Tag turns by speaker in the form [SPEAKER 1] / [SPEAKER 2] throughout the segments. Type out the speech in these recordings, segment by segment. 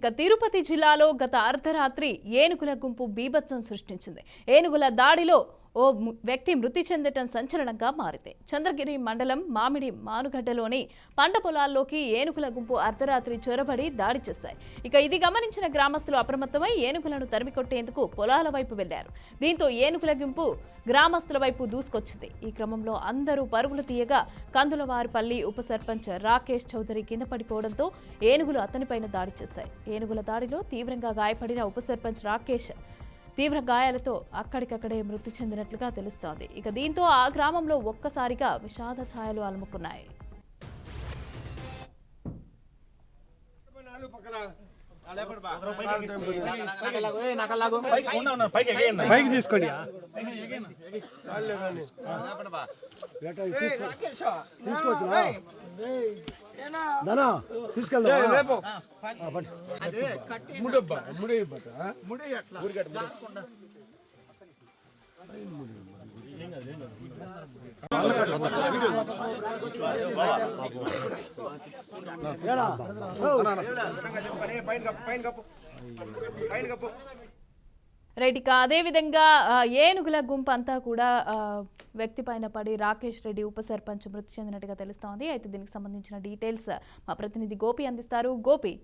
[SPEAKER 1] ఇక తిరుపతి జిల్లాలో గత అర్ధరాత్రి ఏనుగుల గుంపు బీభత్సం సృష్టించింది. ఏనుగుల దాడిలో ఓ వ్యక్తి మృతి చెందటం సంచలనంగా మారింది. చంద్రగిరి మండలం మామిడి మానుగడ్డలోని పంట పొలాల్లోకి ఏనుగుల గుంపు అర్ధరాత్రి చొరబడి దాడి చేశాయి. ఇక ఇది గమనించిన గ్రామస్తులు అప్రమత్తమై ఏనుగులను తరిమికొట్టేందుకు పొలాల వైపు వెళ్లారు. దీంతో ఏనుగుల గుంపు గ్రామస్తుల వైపు దూసుకొచ్చింది. ఈ క్రమంలో అందరూ పరుగులు తీయగా కందులవారిపల్లి ఉప సర్పంచ్ రాకేష్ చౌదరి కింద పడిపోవడంతో ఏనుగులు అతనిపైన దాడి చేశాయి. ఏనుగుల దాడిలో తీవ్రంగా గాయపడిన ఉప సర్పంచ్ రాకేష్ తీవ్ర గాయాలతో అక్కడికక్కడే మృతి చెందినట్లుగా తెలుస్తోంది. ఇక దీంతో ఆ గ్రామంలో ఒక్కసారిగా విషాద ఛాయలు అలుముకున్నాయి. రైట్. ఇక అదేవిధంగా ఏనుగుల గుంపు అంతా కూడా వ్యక్తి పైన పడి రాకేష్ రెడ్డి ఉప సర్పంచ్ మృతి చెందినట్టుగా తెలుస్తోంది. అయితే దీనికి సంబంధించిన డీటెయిల్స్ మా ప్రతినిధి గోపి అందిస్తారు. గోపి,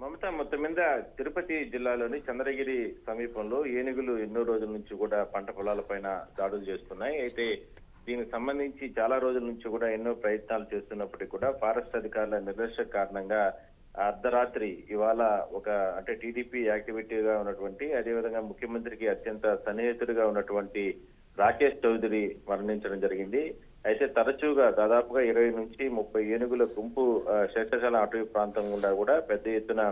[SPEAKER 2] మమత, మొత్తం మీద తిరుపతి జిల్లాలోని చంద్రగిరి సమీపంలో ఏనుగులు ఎన్నో రోజుల నుంచి కూడా పంట పొలాలపైన దాడులు చేస్తున్నాయి. అయితే దీనికి సంబంధించి చాలా రోజుల నుంచి కూడా ఎన్నో ప్రయత్నాలు చేస్తున్నప్పటికీ కూడా ఫారెస్ట్ అధికారుల నిర్లక్ష్య కారణంగా అర్ధరాత్రి ఇవాళ అంటే టీడీపీ యాక్టివిటీగా ఉన్నటువంటి, అదేవిధంగా ముఖ్యమంత్రికి అత్యంత సన్నిహితుడిగా ఉన్నటువంటి రాకేష్ చౌదరి మరణించడం జరిగింది. అయితే తరచుగా దాదాపుగా 20 నుంచి 30 ఏనుగుల గుంపు శేషాచలం అటవీ ప్రాంతం గుండా కూడా పెద్ద ఎత్తున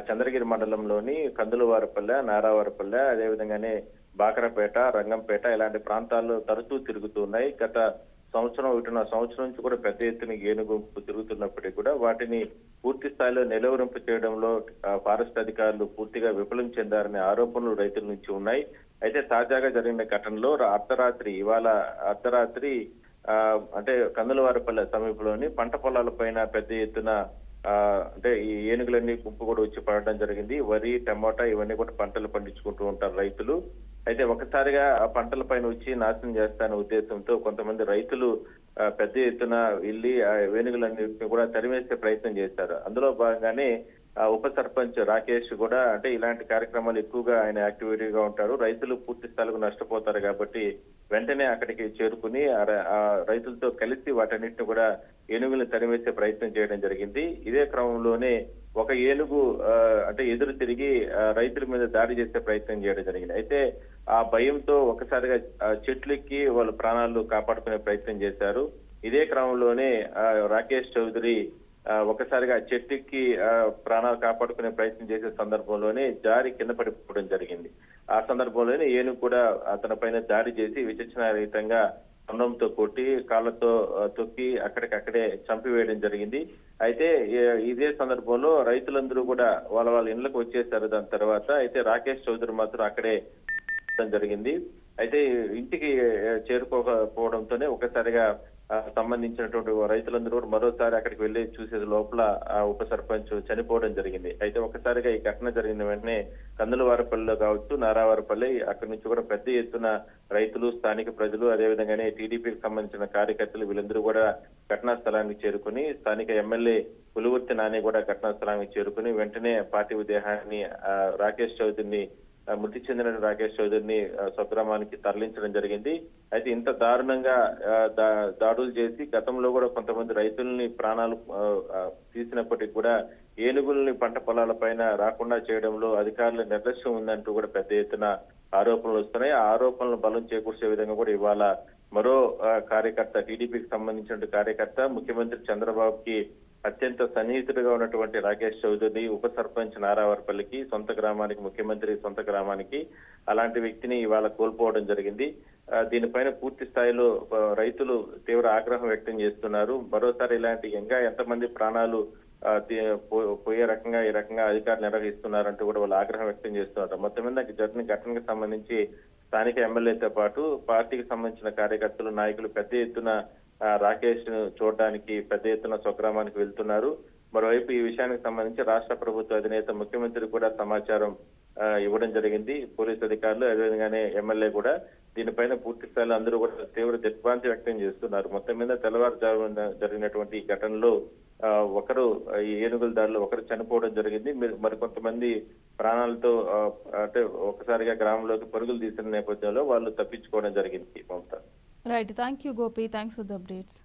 [SPEAKER 2] చంద్రగిరి మండలంలోని కందులవారిపల్లె, నారావారిపల్లె, అదేవిధంగానే బాకరపేట, రంగంపేట ఇలాంటి ప్రాంతాల్లో తరచూ తిరుగుతున్నాయి. గత సంవత్సరం నుంచి కూడా పెద్ద ఎత్తున ఏనుగు తిరుగుతున్నప్పటికీ కూడా వాటిని పూర్తి స్థాయిలో నిలువరింపు చేయడంలో ఫారెస్ట్ అధికారులు పూర్తిగా విఫలం చెందారనే ఆరోపణలు రైతుల నుంచి ఉన్నాయి. అయితే తాజాగా జరిగిన ఘటనలో ఇవాళ అర్ధరాత్రి అంటే కందులవారిపల్లె సమీపంలోని పంట పొలాలపైన పెద్ద ఎత్తున అంటే ఈ ఏనుగులన్నీ గుంపు కూడా వచ్చి పడడం జరిగింది. వరి, టమోటా ఇవన్నీ కూడా పంటలు పండించుకుంటూ ఉంటారు రైతులు. అయితే ఒకసారిగా ఆ పంటల పైన వచ్చి నాశనం చేస్తానే ఉద్దేశంతో కొంతమంది రైతులు పెద్ద ఎత్తున వెళ్ళి ఆ ఏనుగులన్నింటినీ కూడా తరిమేసే ప్రయత్నం చేశారు. అందులో భాగంగానే ఉప సర్పంచ్ రాకేష్ కూడా అంటే ఇలాంటి కార్యక్రమాలు ఎక్కువగా ఆయన యాక్టివిటీగా ఉంటారు. రైతులు పూర్తి స్థాయిలో నష్టపోతారు కాబట్టి వెంటనే అక్కడికి చేరుకుని ఆ రైతులతో కలిసి వాటన్నిటిని కూడా ఏనుగులను తరిమేసే ప్రయత్నం చేయడం జరిగింది. ఇదే క్రమంలోనే ఒక ఏనుగు అంటే ఎదురు తిరిగి రైతుల మీద దాడి చేసే ప్రయత్నం చేయడం జరిగింది. అయితే ఆ భయంతో ఒకసారిగా చెట్లెక్కి వాళ్ళ ప్రాణాలు కాపాడుకునే ప్రయత్నం చేశారు. ఇదే క్రమంలోనే రాకేష్ చౌదరి ఒకసారిగా చెట్టుకి ప్రాణాలు కాపాడుకునే ప్రయత్నం చేసే సందర్భంలోనే జారి కింద పడిపోవడం జరిగింది. ఆ సందర్భంలోనే ఏనుగు కూడా అతని పైన దాడి చేసి విచక్షణారహితంగా అన్నంతో కొట్టి కాళ్లతో తొక్కి అక్కడికక్కడే చంపివేయడం జరిగింది. అయితే ఇదే సందర్భంలో రైతులందరూ కూడా వాళ్ళ ఇళ్లకు వచ్చేసారు. దాని తర్వాత అయితే రాకేష్ చౌదరి మాత్రం అక్కడే జరిగింది. అయితే ఇంటికి చేరుకోకపోవడంతోనే ఒకసారిగా సంబంధించినటువంటి రైతులందరూ కూడా మరోసారి అక్కడికి వెళ్లి చూసే లోపల ఆ ఉప సర్పంచ్ చనిపోవడం జరిగింది. అయితే ఒకసారిగా ఈ ఘటన జరిగిన వెంటనే కందులవారిపల్లిలో కావచ్చు, నారావారిపల్లి అక్కడి నుంచి కూడా పెద్ద ఎత్తున రైతులు, స్థానిక ప్రజలు, అదేవిధంగానే టీడీపీకి సంబంధించిన కార్యకర్తలు వీళ్ళందరూ కూడా ఘటనా స్థలానికి చేరుకుని స్థానిక ఎమ్మెల్యే పులివర్తి నాని కూడా ఘటనా స్థలానికి చేరుకుని వెంటనే పార్థివ దేహాన్ని రాకేష్ చౌదరిని మృతి చెందిన రాకేష్ చౌదరిని స్వగ్రామానికి తరలించడం జరిగింది. అయితే ఇంత దారుణంగా దాడులు చేసి గతంలో కూడా కొంతమంది రైతుల్ని ప్రాణాలు తీసినప్పటికీ కూడా ఏనుగుల్ని పంట పొలాల పైన రాకుండా చేయడంలో అధికారుల నిర్లక్ష్యం ఉందంటూ కూడా పెద్ద ఎత్తున ఆరోపణలు వస్తున్నాయి. ఆ ఆరోపణలు బలం చేకూర్చే విధంగా కూడా ఇవాళ మరో కార్యకర్త, టీడీపీకి సంబంధించిన కార్యకర్త, ముఖ్యమంత్రి చంద్రబాబుకి అత్యంత సన్నిహితుడిగా ఉన్నటువంటి రాకేష్ చౌదరి ఉప సర్పంచ్ నారావారిపల్లికి సొంత గ్రామానికి, ముఖ్యమంత్రి సొంత గ్రామానికి అలాంటి వ్యక్తిని ఇవాళ కోల్పోవడం జరిగింది. దీనిపైన పూర్తి స్థాయిలో రైతులు తీవ్ర ఆగ్రహం వ్యక్తం చేస్తున్నారు. మరోసారి ఇలాంటి ఇంకా ఎంతమంది ప్రాణాలు పోయే రకంగా ఈ రకంగా అధికారులు నిర్వహిస్తున్నారంటూ కూడా వాళ్ళు ఆగ్రహం వ్యక్తం చేస్తున్నారు. మొత్తం మీద జరిగిన ఘటనకు సంబంధించి స్థానిక ఎమ్మెల్యేతో పాటు పార్టీకి సంబంధించిన కార్యకర్తలు, నాయకులు పెద్ద ఎత్తున రాకేష్ ను చూడడానికి పెద్ద ఎత్తున స్వగ్రామానికి వెళ్తున్నారు. మరోవైపు ఈ విషయానికి సంబంధించి రాష్ట్ర ప్రభుత్వ అధినేత ముఖ్యమంత్రి కూడా సమాచారం ఇవ్వడం జరిగింది. పోలీసు అధికారులు అదేవిధంగానే ఎమ్మెల్యే కూడా దీనిపైన పూర్తి స్థాయిలో అందరూ కూడా తీవ్ర దిగ్భ్రాంతి వ్యక్తం చేస్తున్నారు. మొత్తం మీద తెల్లవారుజామున జరిగినటువంటి ఈ ఘటనలో ఒకరు ఈ ఏనుగుల దాడిలో ఒకరు చనిపోవడం జరిగింది. మరికొంతమంది ప్రాణాలతో అంటే ఒకసారిగా గ్రామంలోకి పరుగులు తీసిన నేపథ్యంలో వాళ్ళు తప్పించుకోవడం జరిగింది. Mamata.
[SPEAKER 1] Right, thank you Gopi, thanks for the updates.